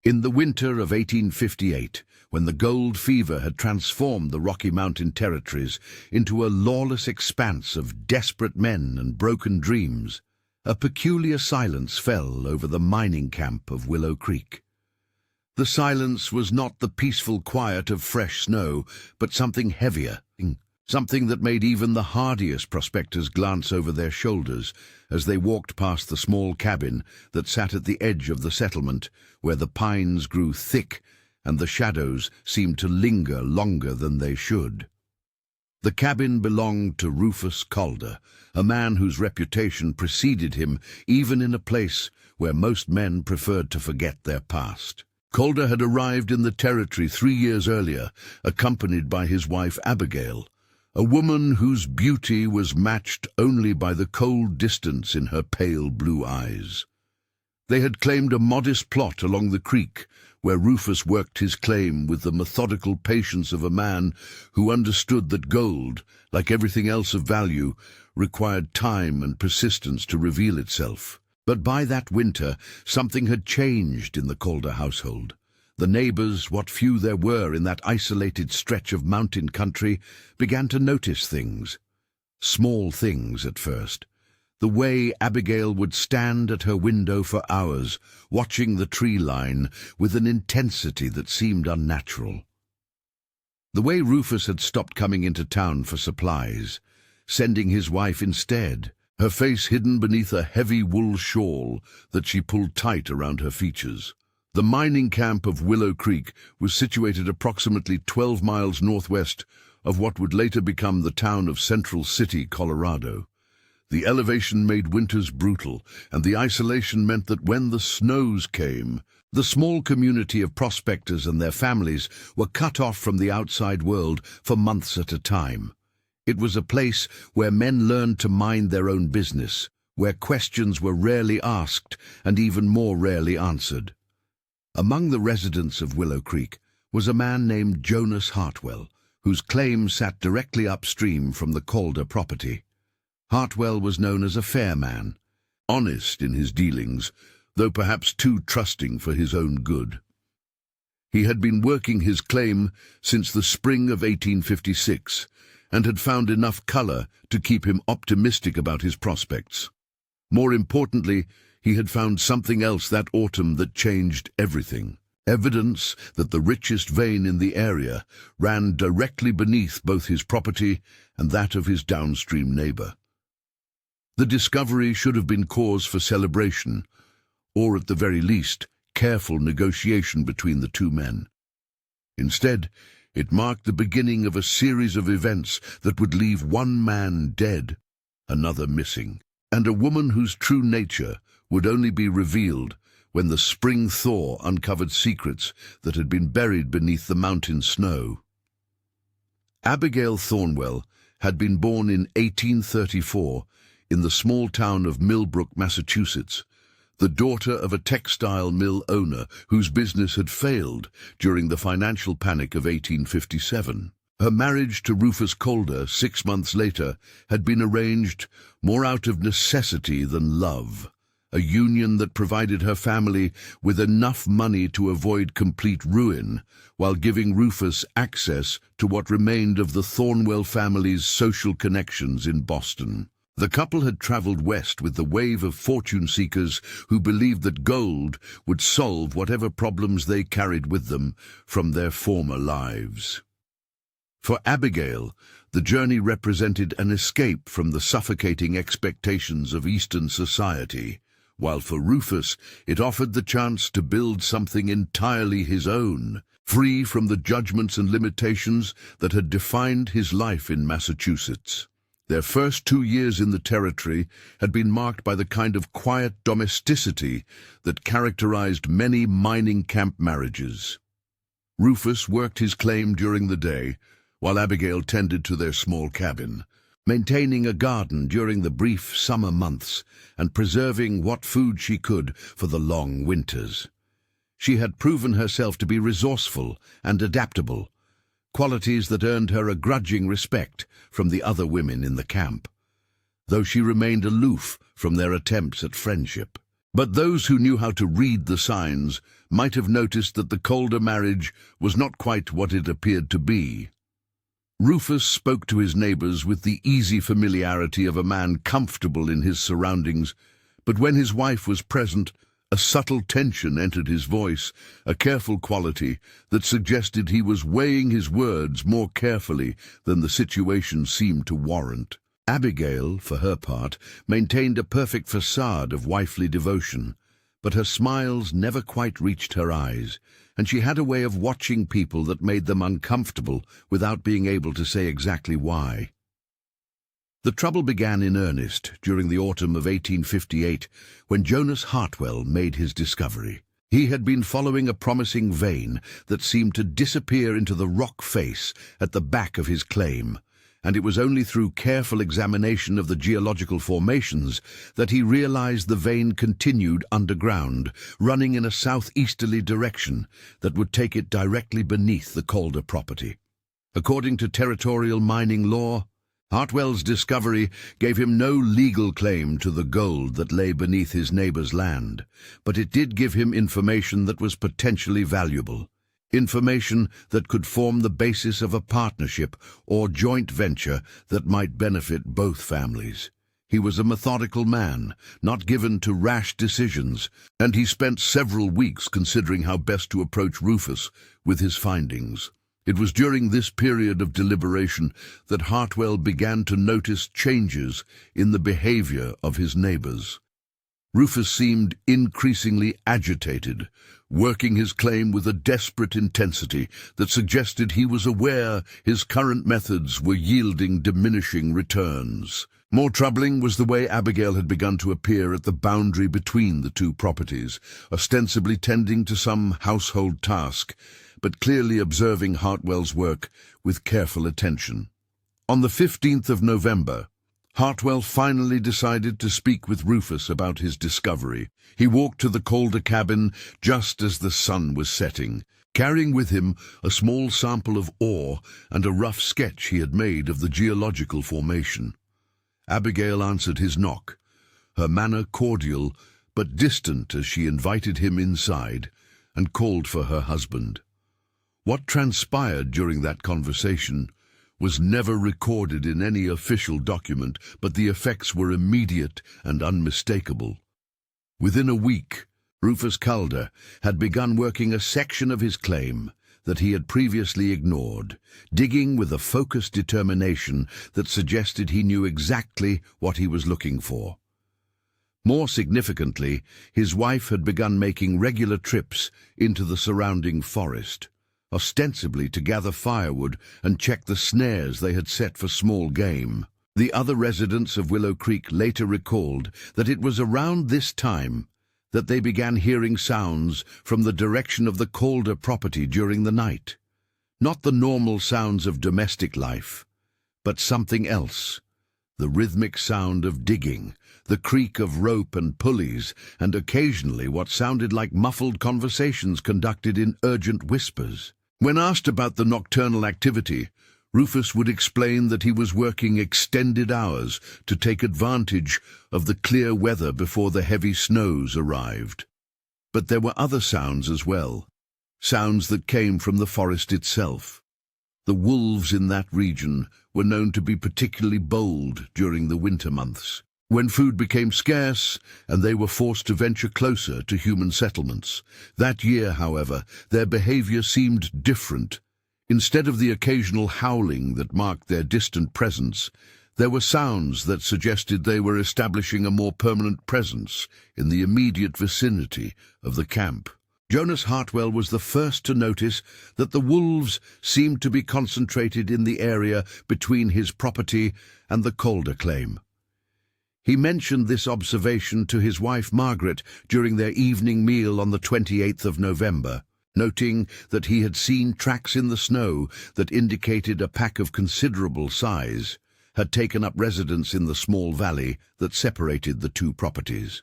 In the winter of 1858, when the gold fever had transformed the Rocky Mountain territories into a lawless expanse of desperate men and broken dreams, a peculiar silence fell over the mining camp of Willow Creek. The silence was not the peaceful quiet of fresh snow, but something heavier, something that made even the hardiest prospectors glance over their shoulders as they walked past the small cabin that sat at the edge of the settlement, where the pines grew thick and the shadows seemed to linger longer than they should. The cabin belonged to Rufus Calder, a man whose reputation preceded him even in a place where most men preferred to forget their past. Calder had arrived in the territory 3 years earlier, accompanied by his wife Abigail, a woman whose beauty was matched only by the cold distance in her pale blue eyes. They had claimed a modest plot along the creek, where Rufus worked his claim with the methodical patience of a man who understood that gold, like everything else of value, required time and persistence to reveal itself. But by that winter, something had changed in the Calder household. The neighbors, what few there were in that isolated stretch of mountain country, began to notice things. Small things at first. The way Abigail would stand at her window for hours, watching the tree line with an intensity that seemed unnatural. The way Rufus had stopped coming into town for supplies, sending his wife instead, her face hidden beneath a heavy wool shawl that she pulled tight around her features. The mining camp of Willow Creek was situated approximately 12 miles northwest of what would later become the town of Central City, Colorado. The elevation made winters brutal, and the isolation meant that when the snows came, the small community of prospectors and their families were cut off from the outside world for months at a time. It was a place where men learned to mind their own business, where questions were rarely asked and even more rarely answered. Among the residents of Willow Creek was a man named Jonas Hartwell, whose claim sat directly upstream from the Calder property. Hartwell was known as a fair man, honest in his dealings, though perhaps too trusting for his own good. He had been working his claim since the spring of 1856 and had found enough color to keep him optimistic about his prospects. More importantly, he had found something else that autumn that changed everything. Evidence that the richest vein in the area ran directly beneath both his property and that of his downstream neighbor. The discovery should have been cause for celebration, or at the very least, careful negotiation between the two men. Instead, it marked the beginning of a series of events that would leave one man dead, another missing, and a woman whose true nature would only be revealed when the spring thaw uncovered secrets that had been buried beneath the mountain snow. Abigail Thornwell had been born in 1834 in the small town of Millbrook, Massachusetts, the daughter of a textile mill owner whose business had failed during the financial panic of 1857. Her marriage to Rufus Calder 6 months later had been arranged more out of necessity than love, a union that provided her family with enough money to avoid complete ruin, while giving Rufus access to what remained of the Thornwell family's social connections in Boston. The couple had traveled west with the wave of fortune-seekers who believed that gold would solve whatever problems they carried with them from their former lives. For Abigail, the journey represented an escape from the suffocating expectations of Eastern society, while for Rufus it offered the chance to build something entirely his own, free from the judgments and limitations that had defined his life in Massachusetts. Their first 2 years in the territory had been marked by the kind of quiet domesticity that characterized many mining camp marriages. Rufus worked his claim during the day, while Abigail tended to their small cabin, maintaining a garden during the brief summer months and preserving what food she could for the long winters. She had proven herself to be resourceful and adaptable, qualities that earned her a grudging respect from the other women in the camp, though she remained aloof from their attempts at friendship. But those who knew how to read the signs might have noticed that the Calder marriage was not quite what it appeared to be. Rufus spoke to his neighbors with the easy familiarity of a man comfortable in his surroundings, but when his wife was present, a subtle tension entered his voice, a careful quality that suggested he was weighing his words more carefully than the situation seemed to warrant. Abigail, for her part, maintained a perfect facade of wifely devotion, but her smiles never quite reached her eyes, and she had a way of watching people that made them uncomfortable without being able to say exactly why. The trouble began in earnest during the autumn of 1858, when Jonas Hartwell made his discovery. He had been following a promising vein that seemed to disappear into the rock face at the back of his claim, and it was only through careful examination of the geological formations that he realized the vein continued underground, running in a southeasterly direction that would take it directly beneath the Calder property. According to territorial mining law, Hartwell's discovery gave him no legal claim to the gold that lay beneath his neighbor's land, but it did give him information that was potentially valuable. Information that could form the basis of a partnership or joint venture that might benefit both families. He was a methodical man, not given to rash decisions, and he spent several weeks considering how best to approach Rufus with his findings. It was during this period of deliberation that Hartwell began to notice changes in the behavior of his neighbors. Rufus seemed increasingly agitated, working his claim with a desperate intensity that suggested he was aware his current methods were yielding diminishing returns. More troubling was the way Abigail had begun to appear at the boundary between the two properties, ostensibly tending to some household task, but clearly observing Hartwell's work with careful attention. On the 15th of November, Hartwell finally decided to speak with Rufus about his discovery. He walked to the Calder cabin just as the sun was setting, carrying with him a small sample of ore and a rough sketch he had made of the geological formation. Abigail answered his knock, her manner cordial but distant as she invited him inside and called for her husband. What transpired during that conversation was never recorded in any official document, but the effects were immediate and unmistakable. Within a week, Rufus Calder had begun working a section of his claim that he had previously ignored, digging with a focused determination that suggested he knew exactly what he was looking for. More significantly, his wife had begun making regular trips into the surrounding forest, ostensibly to gather firewood and check the snares they had set for small game. The other residents of Willow Creek later recalled that it was around this time that they began hearing sounds from the direction of the Calder property during the night. Not the normal sounds of domestic life, but something else. The rhythmic sound of digging, the creak of rope and pulleys, and occasionally what sounded like muffled conversations conducted in urgent whispers. When asked about the nocturnal activity, Rufus would explain that he was working extended hours to take advantage of the clear weather before the heavy snows arrived. But there were other sounds as well, sounds that came from the forest itself. The wolves in that region were known to be particularly bold during the winter months, when food became scarce and they were forced to venture closer to human settlements. That year, however, their behavior seemed different. Instead of the occasional howling that marked their distant presence, there were sounds that suggested they were establishing a more permanent presence in the immediate vicinity of the camp. Jonas Hartwell was the first to notice that the wolves seemed to be concentrated in the area between his property and the Calder claim. He mentioned this observation to his wife Margaret during their evening meal on the 28th of November, noting that he had seen tracks in the snow that indicated a pack of considerable size had taken up residence in the small valley that separated the two properties.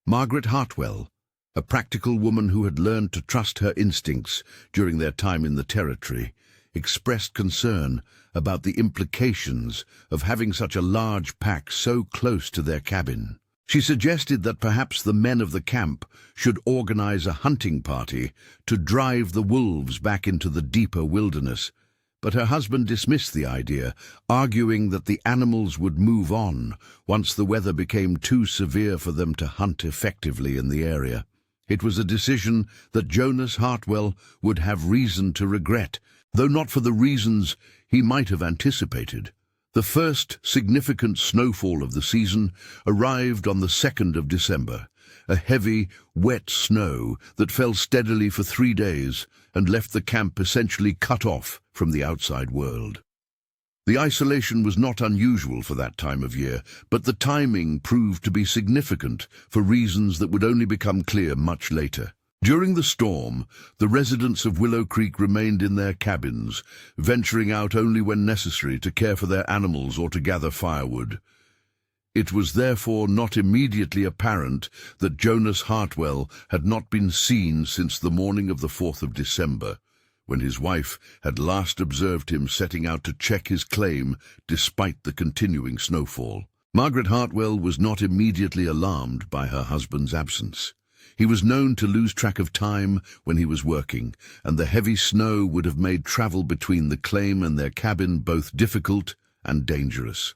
Margaret Hartwell, a practical woman who had learned to trust her instincts during their time in the territory, expressed concern about the implications of having such a large pack so close to their cabin. She suggested that perhaps the men of the camp should organize a hunting party to drive the wolves back into the deeper wilderness, but her husband dismissed the idea, arguing that the animals would move on once the weather became too severe for them to hunt effectively in the area. It was a decision that Jonas Hartwell would have reason to regret, though not for the reasons he might have anticipated. The first significant snowfall of the season arrived on the 2nd of December, a heavy, wet snow that fell steadily for 3 days and left the camp essentially cut off from the outside world. The isolation was not unusual for that time of year, but the timing proved to be significant for reasons that would only become clear much later. During the storm, the residents of Willow Creek remained in their cabins, venturing out only when necessary to care for their animals or to gather firewood. It was therefore not immediately apparent that Jonas Hartwell had not been seen since the morning of the 4th of December, when his wife had last observed him setting out to check his claim despite the continuing snowfall. Margaret Hartwell was not immediately alarmed by her husband's absence. He was known to lose track of time when he was working, and the heavy snow would have made travel between the claim and their cabin both difficult and dangerous.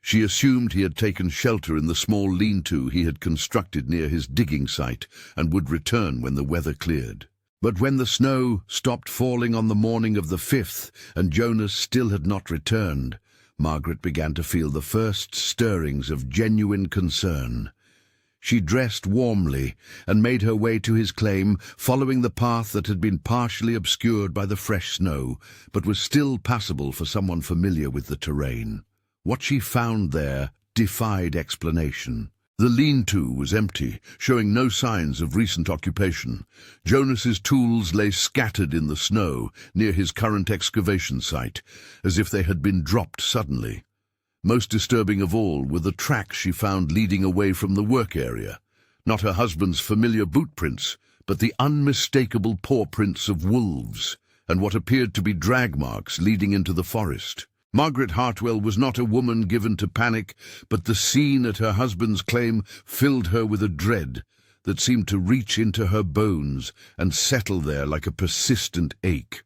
She assumed he had taken shelter in the small lean-to he had constructed near his digging site and would return when the weather cleared. But when the snow stopped falling on the morning of the 5th and Jonas still had not returned, Margaret began to feel the first stirrings of genuine concern. She dressed warmly and made her way to his claim, following the path that had been partially obscured by the fresh snow, but was still passable for someone familiar with the terrain. What she found there defied explanation. The lean-to was empty, showing no signs of recent occupation. Jonas's tools lay scattered in the snow near his current excavation site, as if they had been dropped suddenly. Most disturbing of all were the tracks she found leading away from the work area. Not her husband's familiar boot prints, but the unmistakable paw prints of wolves, and what appeared to be drag marks leading into the forest. Margaret Hartwell was not a woman given to panic, but the scene at her husband's claim filled her with a dread that seemed to reach into her bones and settle there like a persistent ache.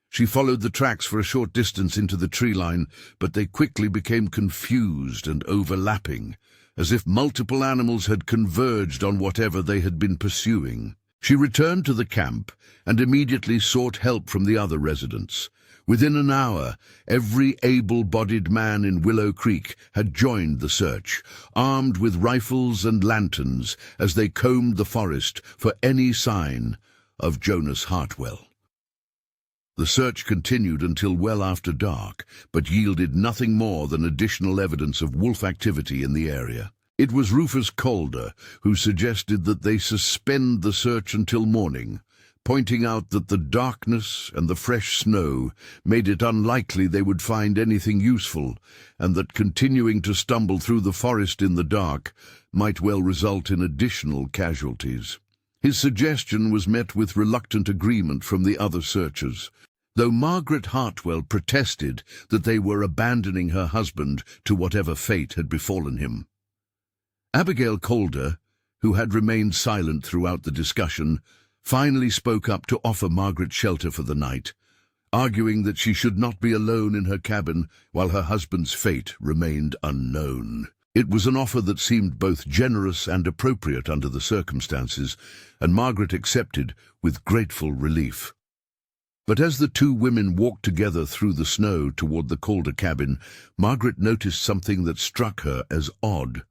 She followed the tracks for a short distance into the tree line, but they quickly became confused and overlapping, as if multiple animals had converged on whatever they had been pursuing. She returned to the camp and immediately sought help from the other residents. Within an hour, every able-bodied man in Willow Creek had joined the search, armed with rifles and lanterns as they combed the forest for any sign of Jonas Hartwell. The search continued until well after dark, but yielded nothing more than additional evidence of wolf activity in the area. It was Rufus Calder who suggested that they suspend the search until morning, pointing out that the darkness and the fresh snow made it unlikely they would find anything useful, and that continuing to stumble through the forest in the dark might well result in additional casualties. His suggestion was met with reluctant agreement from the other searchers, though Margaret Hartwell protested that they were abandoning her husband to whatever fate had befallen him. Abigail Calder, who had remained silent throughout the discussion, finally spoke up to offer Margaret shelter for the night, arguing that she should not be alone in her cabin while her husband's fate remained unknown. It was an offer that seemed both generous and appropriate under the circumstances, and Margaret accepted with grateful relief. But as the two women walked together through the snow toward the Calder cabin, Margaret noticed something that struck her as odd.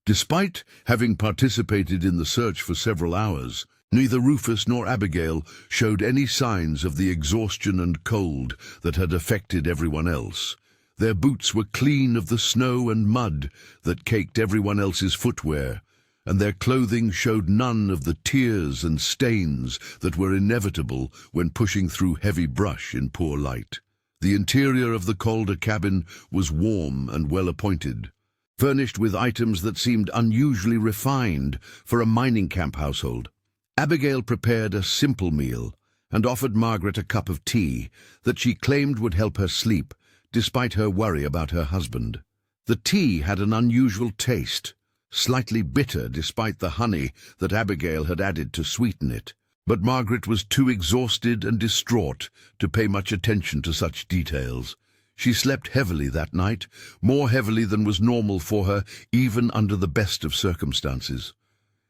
Despite having participated in the search for several hours, neither Rufus nor Abigail showed any signs of the exhaustion and cold that had affected everyone else. Their boots were clean of the snow and mud that caked everyone else's footwear, and their clothing showed none of the tears and stains that were inevitable when pushing through heavy brush in poor light. The interior of the Calder cabin was warm and well-appointed, furnished with items that seemed unusually refined for a mining camp household. Abigail prepared a simple meal and offered Margaret a cup of tea that she claimed would help her sleep, despite her worry about her husband. The tea had an unusual taste, slightly bitter despite the honey that Abigail had added to sweeten it. But Margaret was too exhausted and distraught to pay much attention to such details. She slept heavily that night, more heavily than was normal for her, even under the best of circumstances.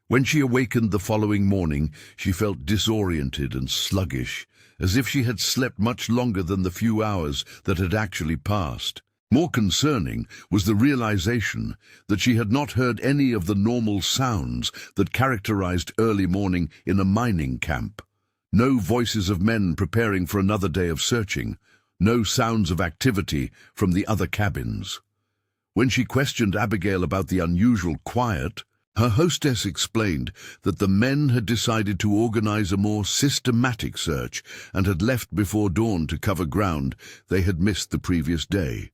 When she awakened the following morning, she felt disoriented and sluggish, as if she had slept much longer than the few hours that had actually passed. More concerning was the realization that she had not heard any of the normal sounds that characterized early morning in a mining camp. No voices of men preparing for another day of searching, no sounds of activity from the other cabins. When she questioned Abigail about the unusual quiet, her hostess explained that the men had decided to organize a more systematic search and had left before dawn to cover ground they had missed the previous day.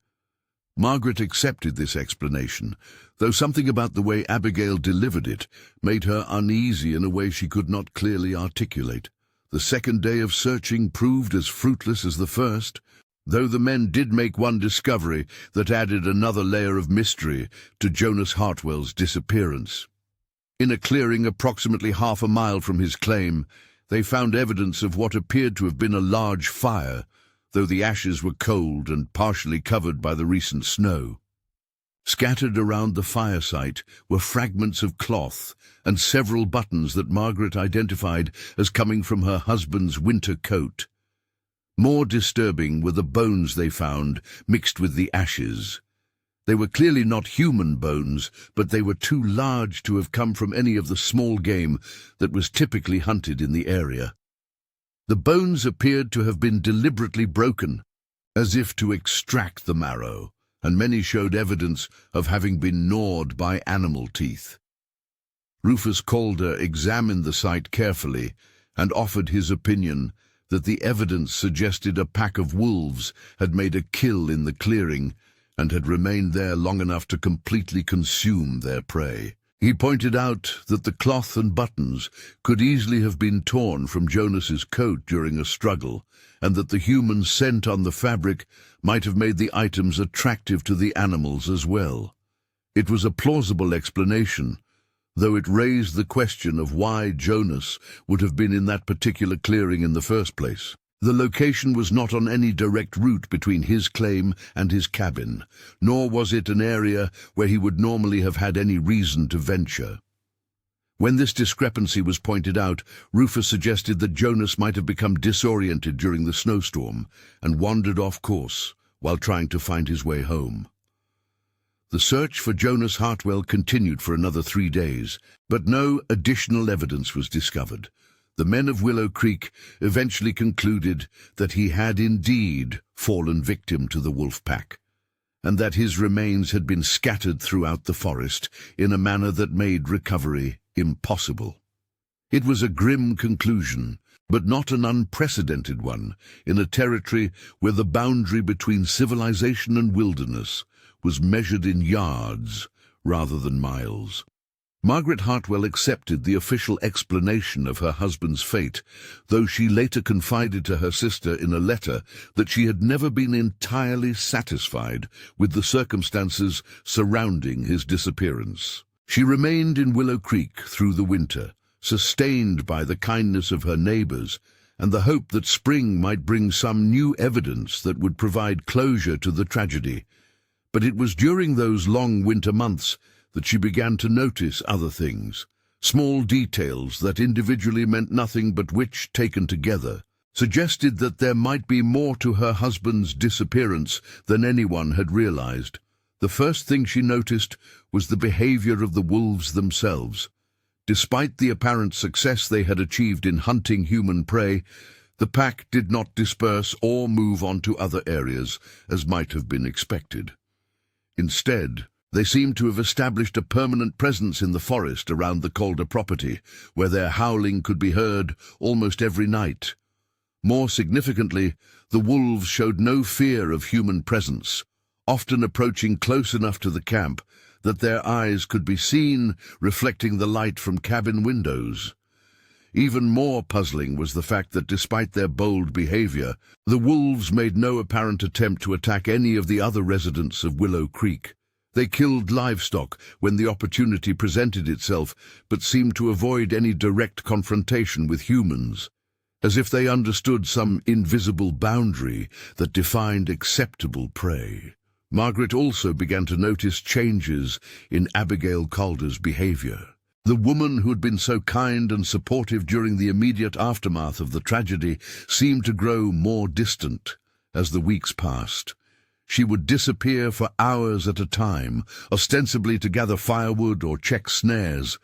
Margaret accepted this explanation, though something about the way Abigail delivered it made her uneasy in a way she could not clearly articulate. The second day of searching proved as fruitless as the first, though the men did make one discovery that added another layer of mystery to Jonas Hartwell's disappearance. In a clearing approximately half a mile from his claim, they found evidence of what appeared to have been a large fire, though the ashes were cold and partially covered by the recent snow. Scattered around the fire site were fragments of cloth and several buttons that Margaret identified as coming from her husband's winter coat. More disturbing were the bones they found mixed with the ashes. They were clearly not human bones, but they were too large to have come from any of the small game that was typically hunted in the area. The bones appeared to have been deliberately broken, as if to extract the marrow, and many showed evidence of having been gnawed by animal teeth. Rufus Calder examined the site carefully and offered his opinion that the evidence suggested a pack of wolves had made a kill in the clearing and had remained there long enough to completely consume their prey. He pointed out that the cloth and buttons could easily have been torn from Jonas's coat during a struggle, and that the human scent on the fabric might have made the items attractive to the animals as well. It was a plausible explanation, though it raised the question of why Jonas would have been in that particular clearing in the first place. The location was not on any direct route between his claim and his cabin, nor was it an area where he would normally have had any reason to venture. When this discrepancy was pointed out, Rufus suggested that Jonas might have become disoriented during the snowstorm and wandered off course while trying to find his way home. The search for Jonas Hartwell continued for another 3 days, but no additional evidence was discovered. The men of Willow Creek eventually concluded that he had indeed fallen victim to the wolf pack, and that his remains had been scattered throughout the forest in a manner that made recovery impossible. It was a grim conclusion, but not an unprecedented one, in a territory where the boundary between civilization and wilderness was measured in yards rather than miles. Margaret Hartwell accepted the official explanation of her husband's fate, though she later confided to her sister in a letter that she had never been entirely satisfied with the circumstances surrounding his disappearance. She remained in Willow Creek through the winter, sustained by the kindness of her neighbors and the hope that spring might bring some new evidence that would provide closure to the tragedy. But it was during those long winter months that she began to notice other things, small details that individually meant nothing but which, taken together, suggested that there might be more to her husband's disappearance than anyone had realized. The first thing she noticed was the behavior of the wolves themselves. Despite the apparent success they had achieved in hunting human prey, the pack did not disperse or move on to other areas, as might have been expected. Instead, they seemed to have established a permanent presence in the forest around the Calder property, where their howling could be heard almost every night. More significantly, the wolves showed no fear of human presence, often approaching close enough to the camp that their eyes could be seen reflecting the light from cabin windows. Even more puzzling was the fact that despite their bold behavior, the wolves made no apparent attempt to attack any of the other residents of Willow Creek. They killed livestock when the opportunity presented itself, but seemed to avoid any direct confrontation with humans, as if they understood some invisible boundary that defined acceptable prey. Margaret also began to notice changes in Abigail Calder's behavior. The woman who had been so kind and supportive during the immediate aftermath of the tragedy seemed to grow more distant as the weeks passed. She would disappear for hours at a time, ostensibly to gather firewood or check snares,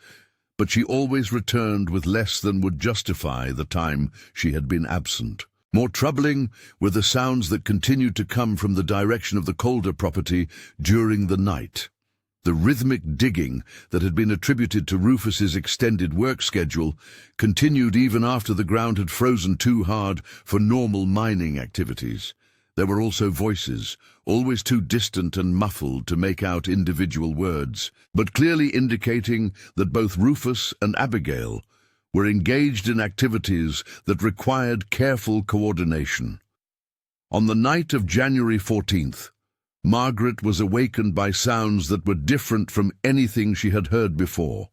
but she always returned with less than would justify the time she had been absent. More troubling were the sounds that continued to come from the direction of the Calder property during the night. The rhythmic digging that had been attributed to Rufus's extended work schedule continued even after the ground had frozen too hard for normal mining activities. There were also voices, always too distant and muffled to make out individual words, but clearly indicating that both Rufus and Abigail were engaged in activities that required careful coordination. On the night of January 14th, Margaret was awakened by sounds that were different from anything she had heard before.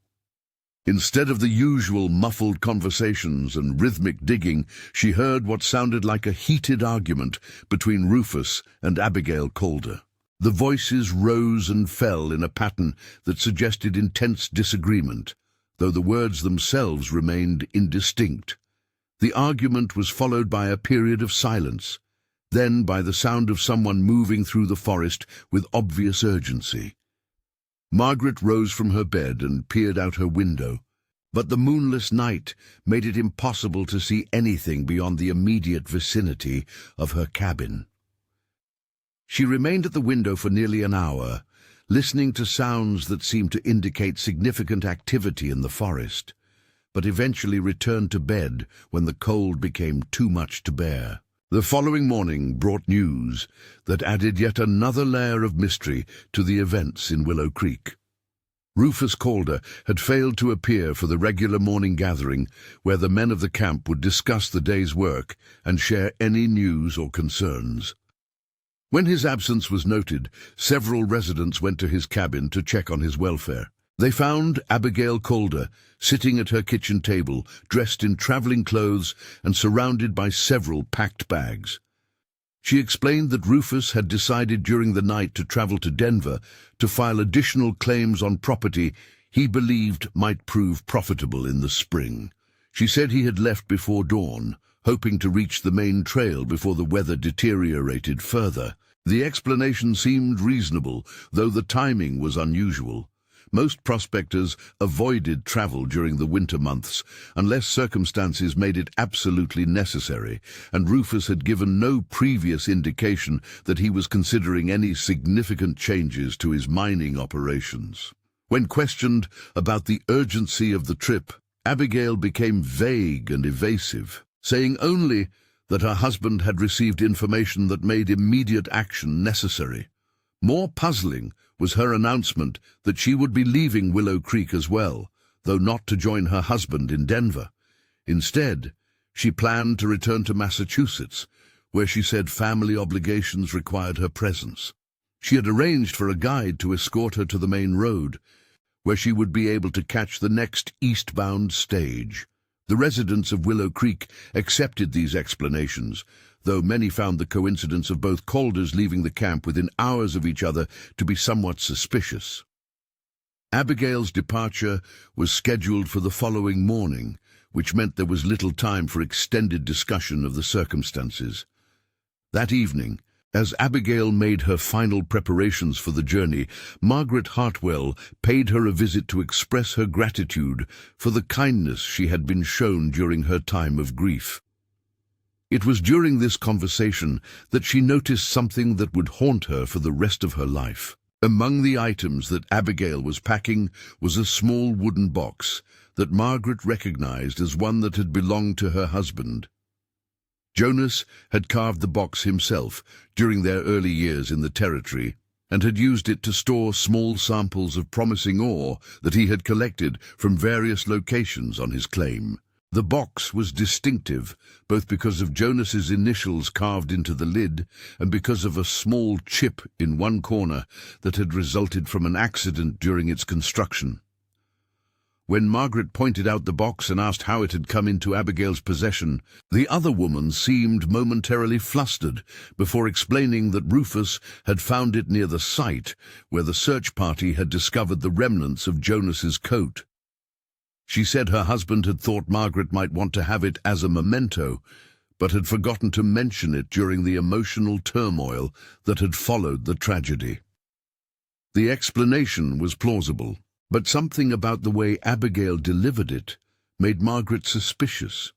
Instead of the usual muffled conversations and rhythmic digging, she heard what sounded like a heated argument between Rufus and Abigail Calder. The voices rose and fell in a pattern that suggested intense disagreement, though the words themselves remained indistinct. The argument was followed by a period of silence, then by the sound of someone moving through the forest with obvious urgency. Margaret rose from her bed and peered out her window, but the moonless night made it impossible to see anything beyond the immediate vicinity of her cabin. She remained at the window for nearly an hour, listening to sounds that seemed to indicate significant activity in the forest, but eventually returned to bed when the cold became too much to bear. The following morning brought news that added yet another layer of mystery to the events in Willow Creek. Rufus Calder had failed to appear for the regular morning gathering where the men of the camp would discuss the day's work and share any news or concerns. When his absence was noted, several residents went to his cabin to check on his welfare. They found Abigail Calder sitting at her kitchen table, dressed in traveling clothes and surrounded by several packed bags. She explained that Rufus had decided during the night to travel to Denver to file additional claims on property he believed might prove profitable in the spring. She said he had left before dawn, hoping to reach the main trail before the weather deteriorated further. The explanation seemed reasonable, though the timing was unusual. Most prospectors avoided travel during the winter months unless circumstances made it absolutely necessary, and Rufus had given no previous indication that he was considering any significant changes to his mining operations. When questioned about the urgency of the trip, Abigail became vague and evasive, saying only that her husband had received information that made immediate action necessary. More puzzling was her announcement that she would be leaving Willow Creek as well, though not to join her husband in Denver. Instead, she planned to return to Massachusetts, where she said family obligations required her presence. She had arranged for a guide to escort her to the main road, where she would be able to catch the next eastbound stage. The residents of Willow Creek accepted these explanations, though many found the coincidence of both Calders leaving the camp within hours of each other to be somewhat suspicious. Abigail's departure was scheduled for the following morning, which meant there was little time for extended discussion of the circumstances. That evening, as Abigail made her final preparations for the journey, Margaret Hartwell paid her a visit to express her gratitude for the kindness she had been shown during her time of grief. It was during this conversation that she noticed something that would haunt her for the rest of her life. Among the items that Abigail was packing was a small wooden box that Margaret recognized as one that had belonged to her husband. Jonas had carved the box himself during their early years in the territory and had used it to store small samples of promising ore that he had collected from various locations on his claim. The box was distinctive, both because of Jonas's initials carved into the lid and because of a small chip in one corner that had resulted from an accident during its construction. When Margaret pointed out the box and asked how it had come into Abigail's possession, the other woman seemed momentarily flustered before explaining that Rufus had found it near the site where the search party had discovered the remnants of Jonas's coat. She said her husband had thought Margaret might want to have it as a memento, but had forgotten to mention it during the emotional turmoil that had followed the tragedy. The explanation was plausible, but something about the way Abigail delivered it made Margaret suspicious.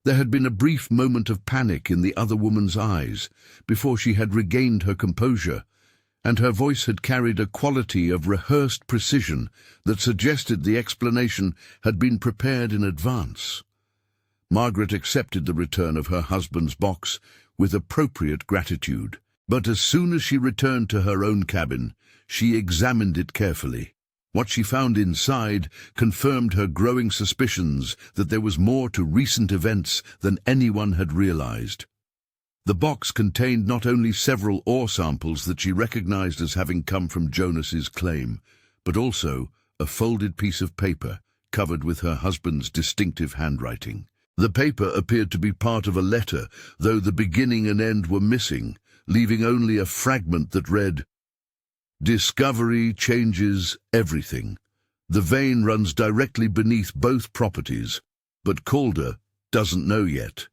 There had been a brief moment of panic in the other woman's eyes before she had regained her composure, and her voice had carried a quality of rehearsed precision that suggested the explanation had been prepared in advance. Margaret accepted the return of her husband's box with appropriate gratitude, but as soon as she returned to her own cabin, she examined it carefully. What she found inside confirmed her growing suspicions that there was more to recent events than anyone had realized. The box contained not only several ore samples that she recognized as having come from Jonas's claim, but also a folded piece of paper covered with her husband's distinctive handwriting. The paper appeared to be part of a letter, though the beginning and end were missing, leaving only a fragment that read, "Discovery changes everything. The vein runs directly beneath both properties, but Calder doesn't know yet.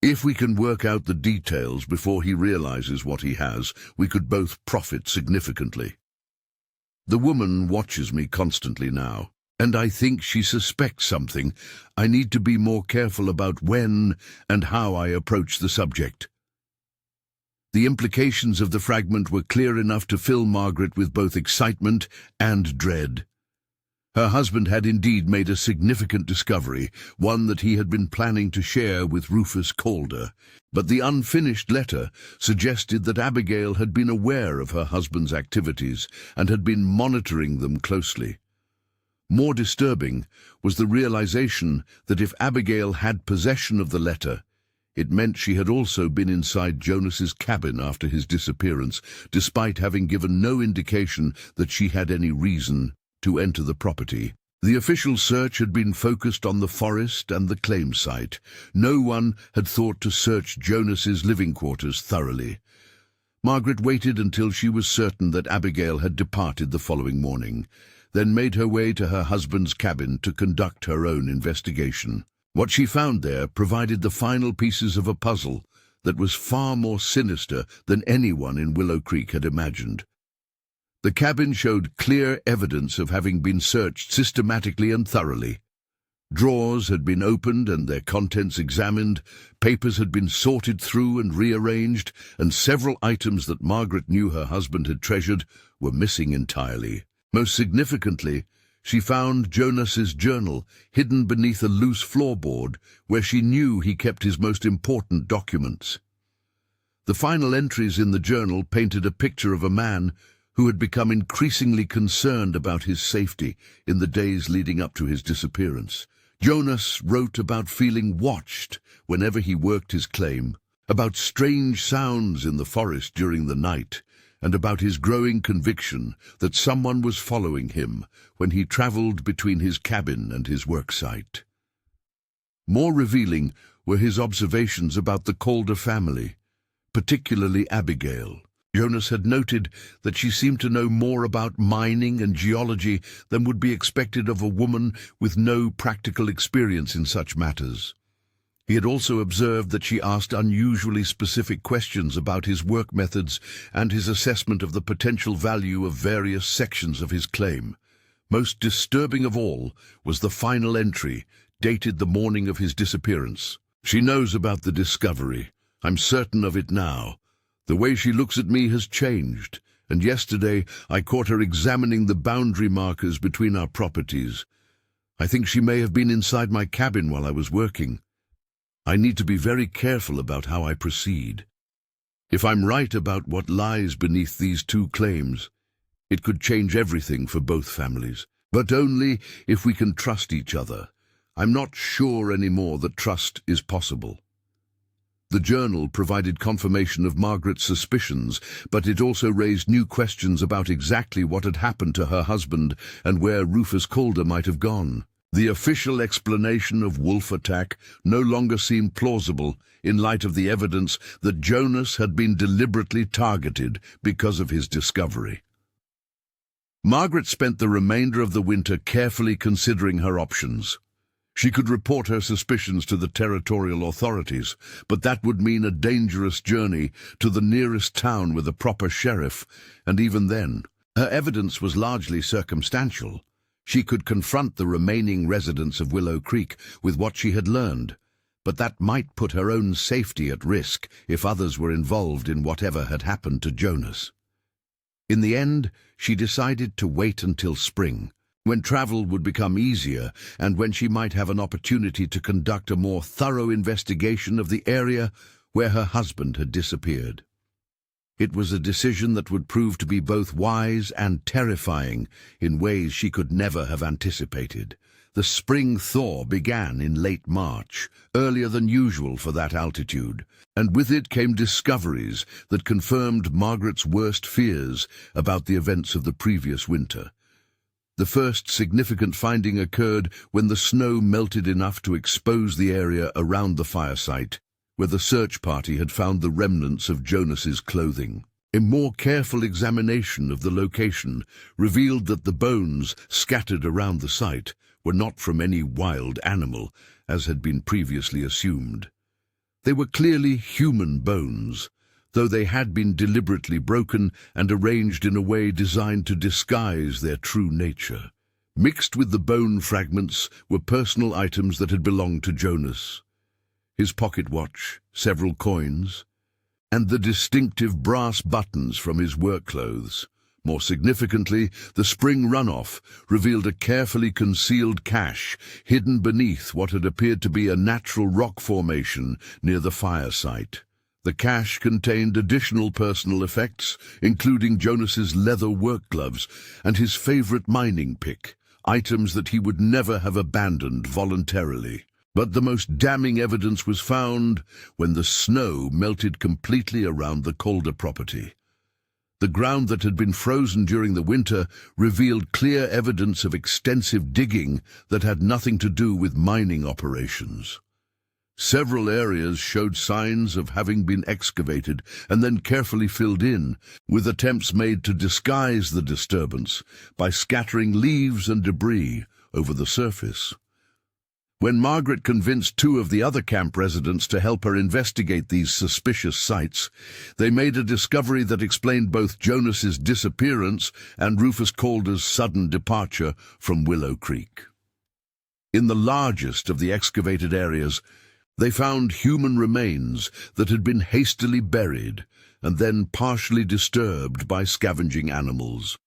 If we can work out the details before he realizes what he has, we could both profit significantly. The woman watches me constantly now, and I think she suspects something. I need to be more careful about when and how I approach the subject." The implications of the fragment were clear enough to fill Margaret with both excitement and dread. Her husband had indeed made a significant discovery, one that he had been planning to share with Rufus Calder, but the unfinished letter suggested that Abigail had been aware of her husband's activities and had been monitoring them closely. More disturbing was the realization that if Abigail had possession of the letter, it meant she had also been inside Jonas's cabin after his disappearance, despite having given no indication that she had any reason to enter the property. The official search had been focused on the forest and the claim site. No one had thought to search Jonas's living quarters thoroughly. Margaret waited until she was certain that Abigail had departed the following morning, then made her way to her husband's cabin to conduct her own investigation. What she found there provided the final pieces of a puzzle that was far more sinister than anyone in Willow Creek had imagined. The cabin showed clear evidence of having been searched systematically and thoroughly. Drawers had been opened and their contents examined, papers had been sorted through and rearranged, and several items that Margaret knew her husband had treasured were missing entirely. Most significantly, she found Jonas's journal hidden beneath a loose floorboard where she knew he kept his most important documents. The final entries in the journal painted a picture of a man who had become increasingly concerned about his safety in the days leading up to his disappearance. Jonas wrote about feeling watched whenever he worked his claim, about strange sounds in the forest during the night, and about his growing conviction that someone was following him when he traveled between his cabin and his worksite. More revealing were his observations about the Calder family, particularly Abigail. Jonas had noted that she seemed to know more about mining and geology than would be expected of a woman with no practical experience in such matters. He had also observed that she asked unusually specific questions about his work methods and his assessment of the potential value of various sections of his claim. Most disturbing of all was the final entry, dated the morning of his disappearance. "She knows about the discovery. I'm certain of it now. The way she looks at me has changed, and yesterday I caught her examining the boundary markers between our properties. I think she may have been inside my cabin while I was working. I need to be very careful about how I proceed. If I'm right about what lies beneath these two claims, it could change everything for both families, but only if we can trust each other. I'm not sure anymore that trust is possible. The journal provided confirmation of Margaret's suspicions, but it also raised new questions about exactly what had happened to her husband and where Rufus Calder might have gone. The official explanation of wolf attack no longer seemed plausible in light of the evidence that Jonas had been deliberately targeted because of his discovery. Margaret spent the remainder of the winter carefully considering her options. She could report her suspicions to the territorial authorities, but that would mean a dangerous journey to the nearest town with a proper sheriff, and even then, her evidence was largely circumstantial. She could confront the remaining residents of Willow Creek with what she had learned, but that might put her own safety at risk if others were involved in whatever had happened to Jonas. In the end, she decided to wait until spring, when travel would become easier and when she might have an opportunity to conduct a more thorough investigation of the area where her husband had disappeared. It was a decision that would prove to be both wise and terrifying in ways she could never have anticipated. The spring thaw began in late March, earlier than usual for that altitude, and with it came discoveries that confirmed Margaret's worst fears about the events of the previous winter. The first significant finding occurred when the snow melted enough to expose the area around the fire site, where the search party had found the remnants of Jonas's clothing. A more careful examination of the location revealed that the bones scattered around the site were not from any wild animal, as had been previously assumed. They were clearly human bones, though they had been deliberately broken and arranged in a way designed to disguise their true nature. Mixed with the bone fragments were personal items that had belonged to Jonas: his pocket watch, several coins, and the distinctive brass buttons from his work clothes. More significantly, the spring runoff revealed a carefully concealed cache hidden beneath what had appeared to be a natural rock formation near the fire site. The cache contained additional personal effects, including Jonas's leather work gloves and his favorite mining pick, items that he would never have abandoned voluntarily. But the most damning evidence was found when the snow melted completely around the Calder property. The ground that had been frozen during the winter revealed clear evidence of extensive digging that had nothing to do with mining operations. Several areas showed signs of having been excavated and then carefully filled in, with attempts made to disguise the disturbance by scattering leaves and debris over the surface. When Margaret convinced two of the other camp residents to help her investigate these suspicious sites, they made a discovery that explained both Jonas's disappearance and Rufus Calder's sudden departure from Willow Creek. In the largest of the excavated areas, they found human remains that had been hastily buried and then partially disturbed by scavenging animals.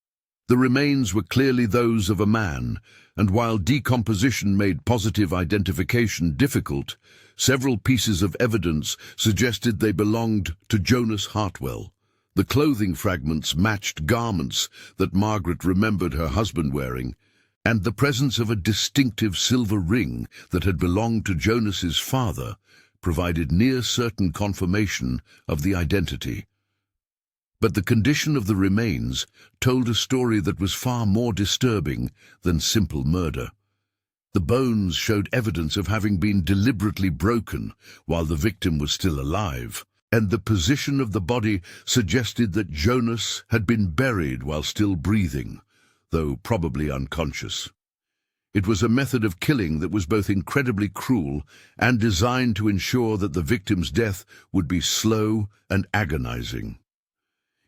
The remains were clearly those of a man, and while decomposition made positive identification difficult, several pieces of evidence suggested they belonged to Jonas Hartwell. The clothing fragments matched garments that Margaret remembered her husband wearing, and the presence of a distinctive silver ring that had belonged to Jonas's father provided near-certain confirmation of the identity. But the condition of the remains told a story that was far more disturbing than simple murder. The bones showed evidence of having been deliberately broken while the victim was still alive, and the position of the body suggested that Jonas had been buried while still breathing, though probably unconscious. It was a method of killing that was both incredibly cruel and designed to ensure that the victim's death would be slow and agonizing.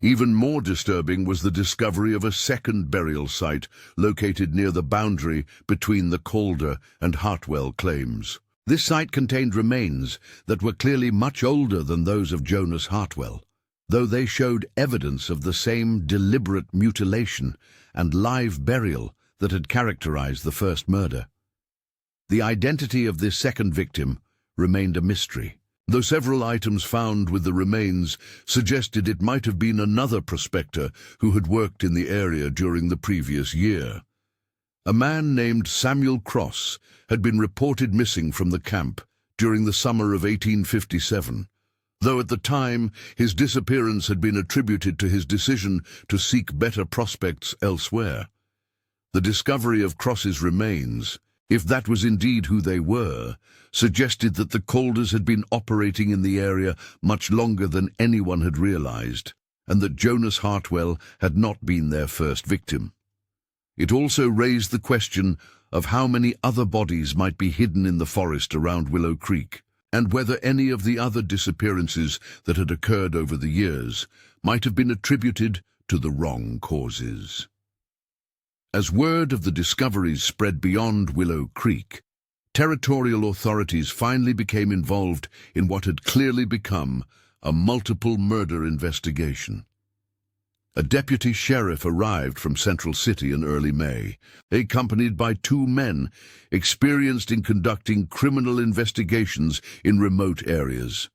Even more disturbing was the discovery of a second burial site located near the boundary between the Calder and Hartwell claims. This site contained remains that were clearly much older than those of Jonas Hartwell, though they showed evidence of the same deliberate mutilation and live burial that had characterized the first murder. The identity of this second victim remained a mystery, though several items found with the remains suggested it might have been another prospector who had worked in the area during the previous year. A man named Samuel Cross had been reported missing from the camp during the summer of 1857, though at the time his disappearance had been attributed to his decision to seek better prospects elsewhere. The discovery of Cross's remains, if that was indeed who they were, suggested that the Calders had been operating in the area much longer than anyone had realized, and that Jonas Hartwell had not been their first victim. It also raised the question of how many other bodies might be hidden in the forest around Willow Creek, and whether any of the other disappearances that had occurred over the years might have been attributed to the wrong causes. As word of the discoveries spread beyond Willow Creek, territorial authorities finally became involved in what had clearly become a multiple murder investigation. A deputy sheriff arrived from Central City in early May, accompanied by two men experienced in conducting criminal investigations in remote areas.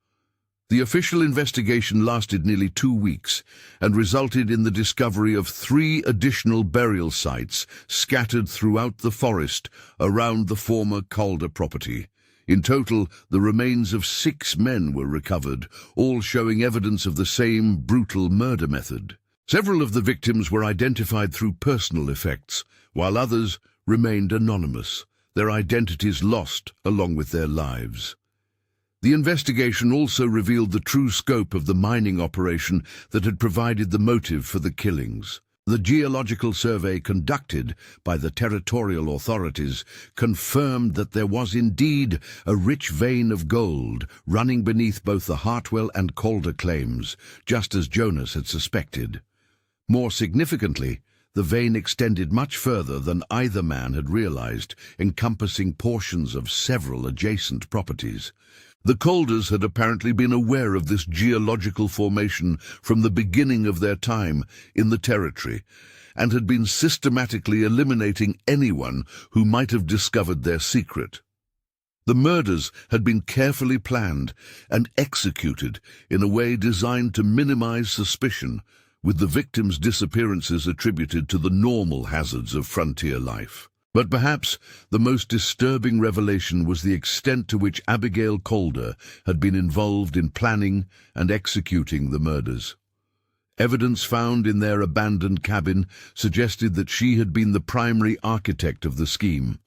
The official investigation lasted nearly 2 weeks and resulted in the discovery of 3 additional burial sites scattered throughout the forest around the former Calder property. In total, the remains of 6 men were recovered, all showing evidence of the same brutal murder method. Several of the victims were identified through personal effects, while others remained anonymous, their identities lost along with their lives. The investigation also revealed the true scope of the mining operation that had provided the motive for the killings. The geological survey conducted by the territorial authorities confirmed that there was indeed a rich vein of gold running beneath both the Hartwell and Calder claims, just as Jonas had suspected. More significantly, the vein extended much further than either man had realized, encompassing portions of several adjacent properties. The Calders had apparently been aware of this geological formation from the beginning of their time in the territory, and had been systematically eliminating anyone who might have discovered their secret. The murders had been carefully planned and executed in a way designed to minimize suspicion, with the victims' disappearances attributed to the normal hazards of frontier life. But perhaps the most disturbing revelation was the extent to which Abigail Calder had been involved in planning and executing the murders. Evidence found in their abandoned cabin suggested that she had been the primary architect of the scheme,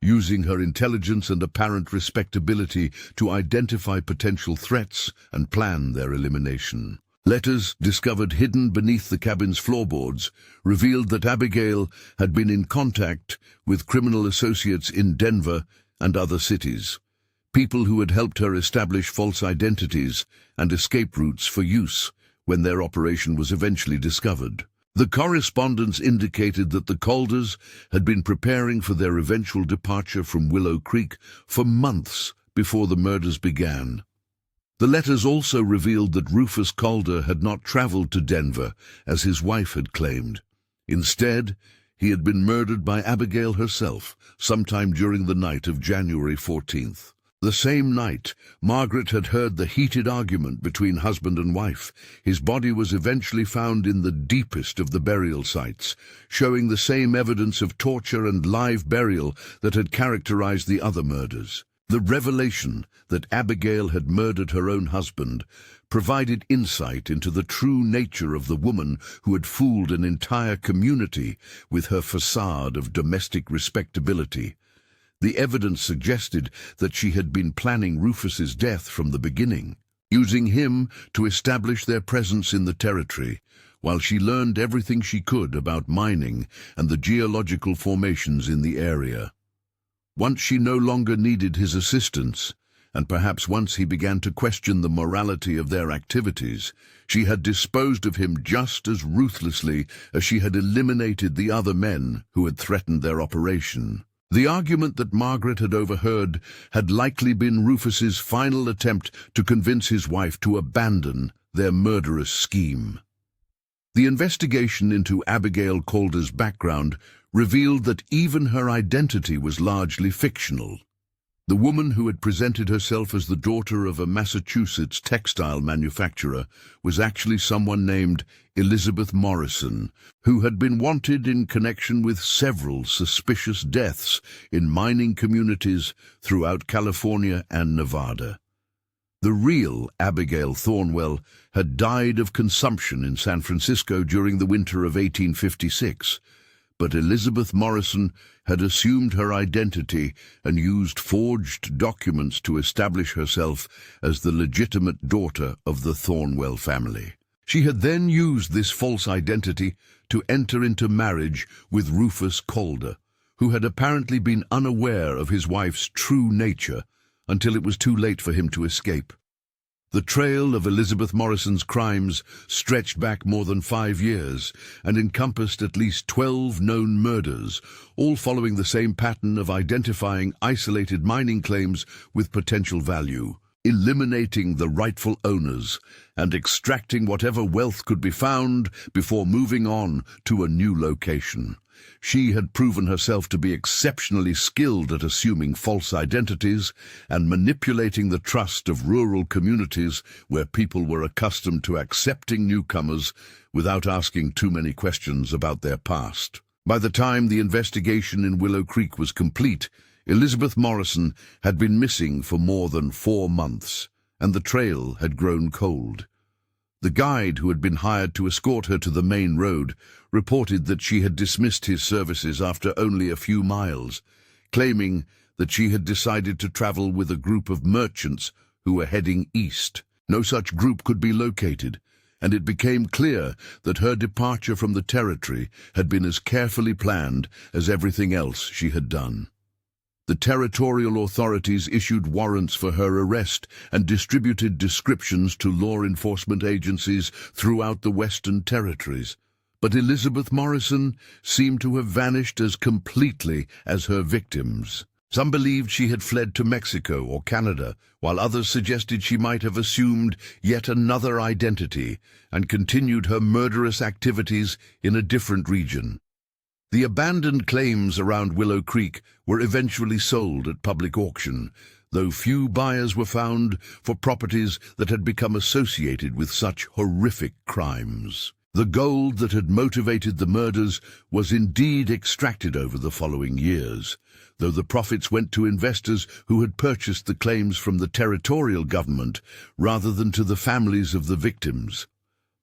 using her intelligence and apparent respectability to identify potential threats and plan their elimination. Letters discovered hidden beneath the cabin's floorboards revealed that Abigail had been in contact with criminal associates in Denver and other cities, people who had helped her establish false identities and escape routes for use when their operation was eventually discovered. The correspondence indicated that the Calders had been preparing for their eventual departure from Willow Creek for months before the murders began. The letters also revealed that Rufus Calder had not traveled to Denver, as his wife had claimed. Instead, he had been murdered by Abigail herself, sometime during the night of January 14th. The same night, Margaret had heard the heated argument between husband and wife. His body was eventually found in the deepest of the burial sites, showing the same evidence of torture and live burial that had characterized the other murders. The revelation that Abigail had murdered her own husband provided insight into the true nature of the woman who had fooled an entire community with her facade of domestic respectability. The evidence suggested that she had been planning Rufus's death from the beginning, using him to establish their presence in the territory, while she learned everything she could about mining and the geological formations in the area. Once she no longer needed his assistance, and perhaps once he began to question the morality of their activities, she had disposed of him just as ruthlessly as she had eliminated the other men who had threatened their operation. The argument that Margaret had overheard had likely been Rufus's final attempt to convince his wife to abandon their murderous scheme. The investigation into Abigail Calder's background revealed that even her identity was largely fictional. The woman who had presented herself as the daughter of a Massachusetts textile manufacturer was actually someone named Elizabeth Morrison, who had been wanted in connection with several suspicious deaths in mining communities throughout California and Nevada. The real Abigail Thornwell had died of consumption in San Francisco during the winter of 1856, but Elizabeth Morrison had assumed her identity and used forged documents to establish herself as the legitimate daughter of the Thornwell family. She had then used this false identity to enter into marriage with Rufus Calder, who had apparently been unaware of his wife's true nature until it was too late for him to escape. The trail of Elizabeth Morrison's crimes stretched back more than 5 years and encompassed at least 12 known murders, all following the same pattern of identifying isolated mining claims with potential value, eliminating the rightful owners, and extracting whatever wealth could be found before moving on to a new location. She had proven herself to be exceptionally skilled at assuming false identities and manipulating the trust of rural communities where people were accustomed to accepting newcomers without asking too many questions about their past. By the time the investigation in Willow Creek was complete, Elizabeth Morrison had been missing for more than 4 months, and the trail had grown cold. The guide who had been hired to escort her to the main road reported that she had dismissed his services after only a few miles, claiming that she had decided to travel with a group of merchants who were heading east. No such group could be located, and it became clear that her departure from the territory had been as carefully planned as everything else she had done. The territorial authorities issued warrants for her arrest and distributed descriptions to law enforcement agencies throughout the Western Territories. But Elizabeth Morrison seemed to have vanished as completely as her victims. Some believed she had fled to Mexico or Canada, while others suggested she might have assumed yet another identity and continued her murderous activities in a different region. The abandoned claims around Willow Creek were eventually sold at public auction, though few buyers were found for properties that had become associated with such horrific crimes. The gold that had motivated the murders was indeed extracted over the following years, though the profits went to investors who had purchased the claims from the territorial government rather than to the families of the victims.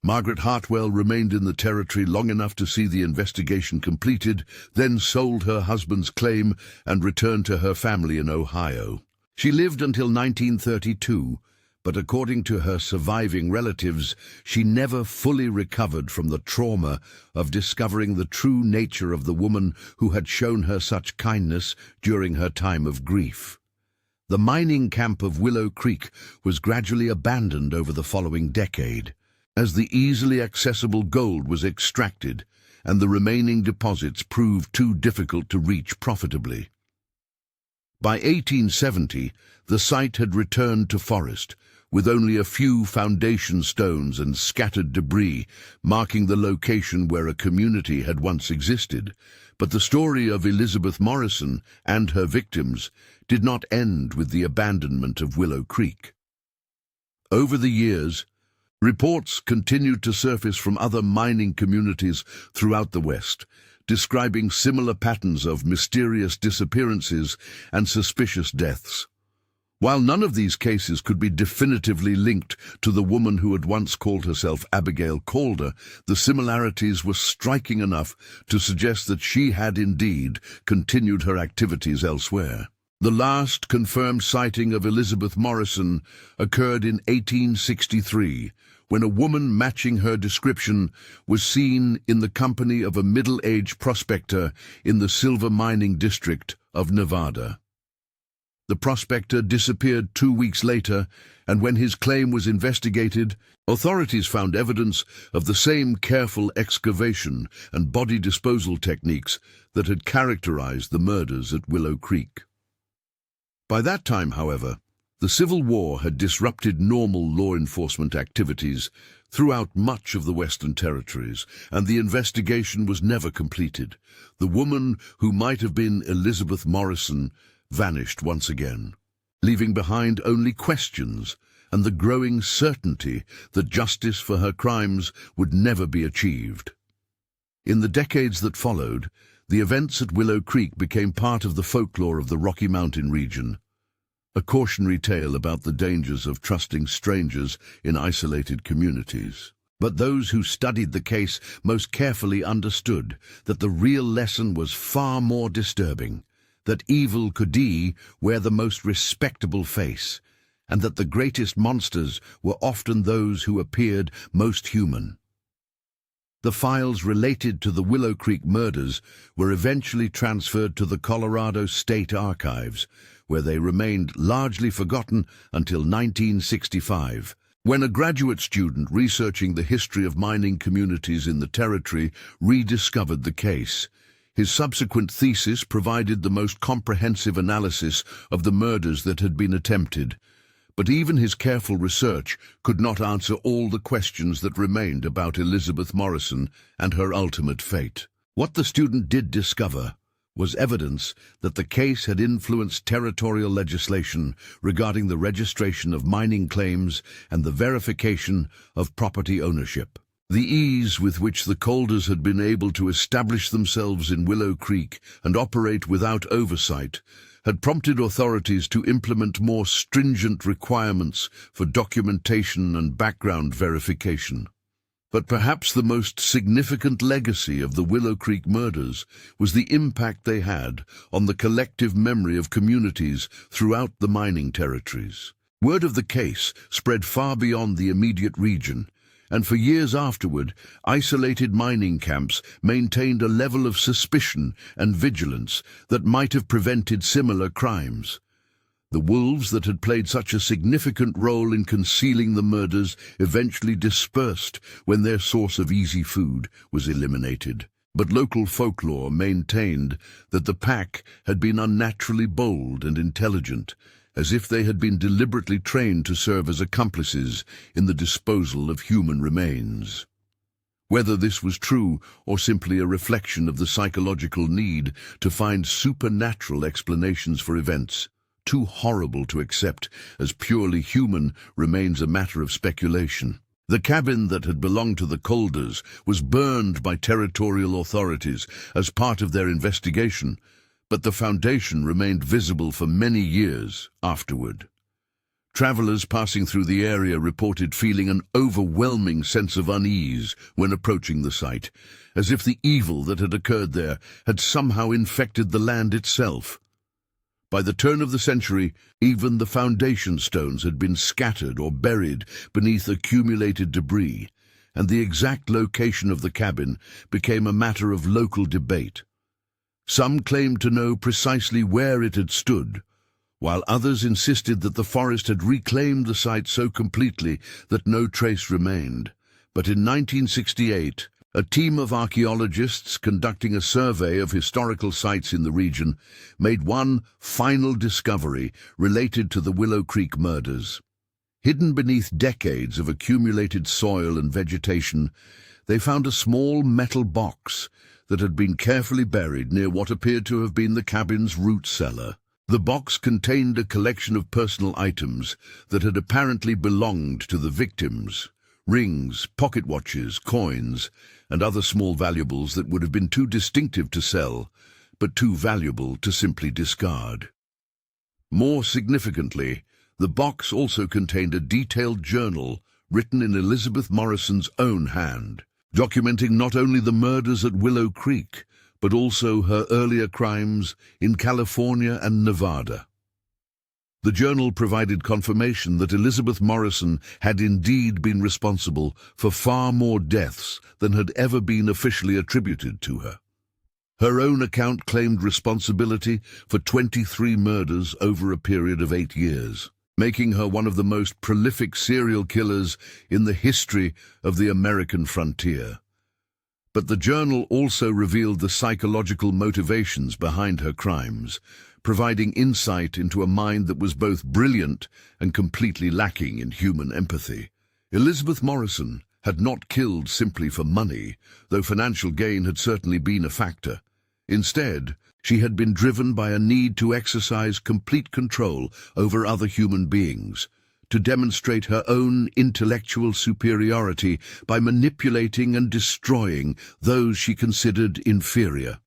Margaret Hartwell remained in the territory long enough to see the investigation completed, then sold her husband's claim and returned to her family in Ohio. She lived until 1932, but according to her surviving relatives, she never fully recovered from the trauma of discovering the true nature of the woman who had shown her such kindness during her time of grief. The mining camp of Willow Creek was gradually abandoned over the following decade, as the easily accessible gold was extracted and the remaining deposits proved too difficult to reach profitably. By 1870, the site had returned to forest, with only a few foundation stones and scattered debris marking the location where a community had once existed. But the story of Elizabeth Morrison and her victims did not end with the abandonment of Willow Creek. Over the years, reports continued to surface from other mining communities throughout the West, describing similar patterns of mysterious disappearances and suspicious deaths. While none of these cases could be definitively linked to the woman who had once called herself Abigail Calder, the similarities were striking enough to suggest that she had indeed continued her activities elsewhere. The last confirmed sighting of Elizabeth Morrison occurred in 1863, when a woman matching her description was seen in the company of a middle-aged prospector in the silver mining district of Nevada. The prospector disappeared 2 weeks later, and when his claim was investigated, authorities found evidence of the same careful excavation and body disposal techniques that had characterized the murders at Willow Creek. By that time, however, the Civil War had disrupted normal law enforcement activities throughout much of the Western Territories, and the investigation was never completed. The woman who might have been Elizabeth Morrison vanished once again, leaving behind only questions and the growing certainty that justice for her crimes would never be achieved. In the decades that followed, the events at Willow Creek became part of the folklore of the Rocky Mountain region, a cautionary tale about the dangers of trusting strangers in isolated communities. But those who studied the case most carefully understood that the real lesson was far more disturbing, that evil could wear the most respectable face, and that the greatest monsters were often those who appeared most human. The files related to the Willow Creek murders were eventually transferred to the Colorado State Archives, where they remained largely forgotten until 1965, when a graduate student researching the history of mining communities in the territory rediscovered the case. His subsequent thesis provided the most comprehensive analysis of the murders that had been attempted, but even his careful research could not answer all the questions that remained about Elizabeth Morrison and her ultimate fate. What the student did discover was evidence that the case had influenced territorial legislation regarding the registration of mining claims and the verification of property ownership. The ease with which the Colders had been able to establish themselves in Willow Creek and operate without oversight had prompted authorities to implement more stringent requirements for documentation and background verification. But perhaps the most significant legacy of the Willow Creek murders was the impact they had on the collective memory of communities throughout the mining territories. Word of the case spread far beyond the immediate region, and for years afterward, isolated mining camps maintained a level of suspicion and vigilance that might have prevented similar crimes. The wolves that had played such a significant role in concealing the murders eventually dispersed when their source of easy food was eliminated. But local folklore maintained that the pack had been unnaturally bold and intelligent, as if they had been deliberately trained to serve as accomplices in the disposal of human remains. Whether this was true or simply a reflection of the psychological need to find supernatural explanations for events, too horrible to accept as purely human, remains a matter of speculation. The cabin that had belonged to the Colders was burned by territorial authorities as part of their investigation, but the foundation remained visible for many years afterward. Travelers passing through the area reported feeling an overwhelming sense of unease when approaching the site, as if the evil that had occurred there had somehow infected the land itself. By the turn of the century, even the foundation stones had been scattered or buried beneath accumulated debris, and the exact location of the cabin became a matter of local debate. Some claimed to know precisely where it had stood, while others insisted that the forest had reclaimed the site so completely that no trace remained. But in 1968, a team of archaeologists conducting a survey of historical sites in the region made one final discovery related to the Willow Creek murders. Hidden beneath decades of accumulated soil and vegetation, they found a small metal box that had been carefully buried near what appeared to have been the cabin's root cellar. The box contained a collection of personal items that had apparently belonged to the victims: rings, pocket watches, coins, and other small valuables that would have been too distinctive to sell, but too valuable to simply discard. More significantly, the box also contained a detailed journal written in Elizabeth Morrison's own hand, documenting not only the murders at Willow Creek, but also her earlier crimes in California and Nevada. The journal provided confirmation that Elizabeth Morrison had indeed been responsible for far more deaths than had ever been officially attributed to her. Her own account claimed responsibility for 23 murders over a period of 8 years, making her one of the most prolific serial killers in the history of the American frontier. But the journal also revealed the psychological motivations behind her crimes, providing insight into a mind that was both brilliant and completely lacking in human empathy. Elizabeth Morrison had not killed simply for money, though financial gain had certainly been a factor. Instead, she had been driven by a need to exercise complete control over other human beings, to demonstrate her own intellectual superiority by manipulating and destroying those she considered inferior.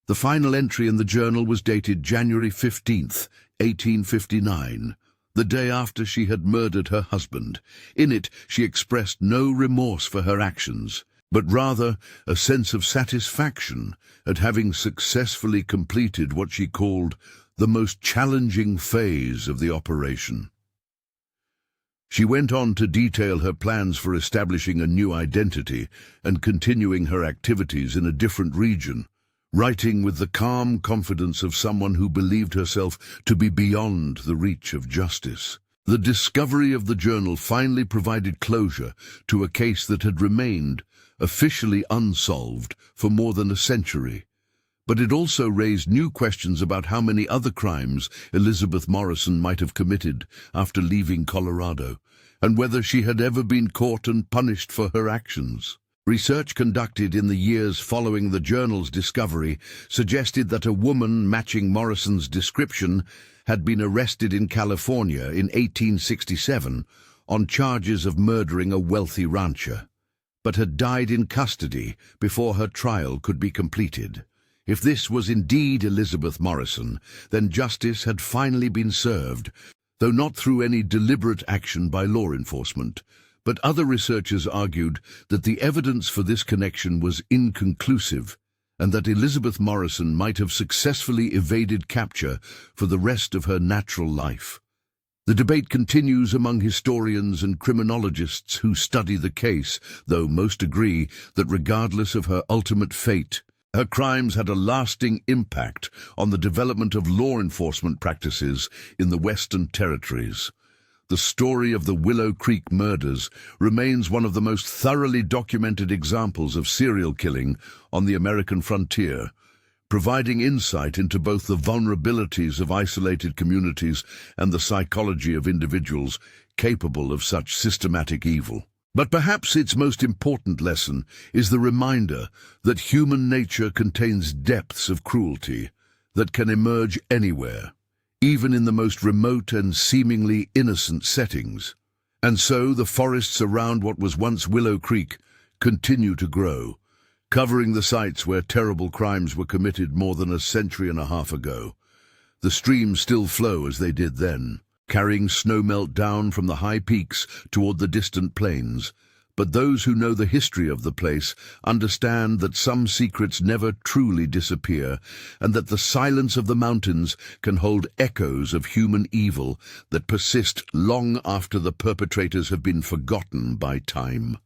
The final entry in the journal was dated January 15th, 1859, the day after she had murdered her husband. In it, she expressed no remorse for her actions, but rather a sense of satisfaction at having successfully completed what she called the most challenging phase of the operation. She went on to detail her plans for establishing a new identity and continuing her activities in a different region, writing with the calm confidence of someone who believed herself to be beyond the reach of justice. The discovery of the journal finally provided closure to a case that had remained officially unsolved for more than a century. But it also raised new questions about how many other crimes Elizabeth Morrison might have committed after leaving Colorado, and whether she had ever been caught and punished for her actions. Research conducted in the years following the journal's discovery suggested that a woman matching Morrison's description had been arrested in California in 1867 on charges of murdering a wealthy rancher, but had died in custody before her trial could be completed. If this was indeed Elizabeth Morrison, then justice had finally been served, though not through any deliberate action by law enforcement. But other researchers argued that the evidence for this connection was inconclusive, and that Elizabeth Morrison might have successfully evaded capture for the rest of her natural life. The debate continues among historians and criminologists who study the case, though most agree that regardless of her ultimate fate, her crimes had a lasting impact on the development of law enforcement practices in the Western Territories. The story of the Willow Creek murders remains one of the most thoroughly documented examples of serial killing on the American frontier, providing insight into both the vulnerabilities of isolated communities and the psychology of individuals capable of such systematic evil. But perhaps its most important lesson is the reminder that human nature contains depths of cruelty that can emerge anywhere, even in the most remote and seemingly innocent settings. And so the forests around what was once Willow Creek continue to grow, covering the sites where terrible crimes were committed more than a century and a half ago. The streams still flow as they did then, carrying snowmelt down from the high peaks toward the distant plains. But those who know the history of the place understand that some secrets never truly disappear, and that the silence of the mountains can hold echoes of human evil that persist long after the perpetrators have been forgotten by time.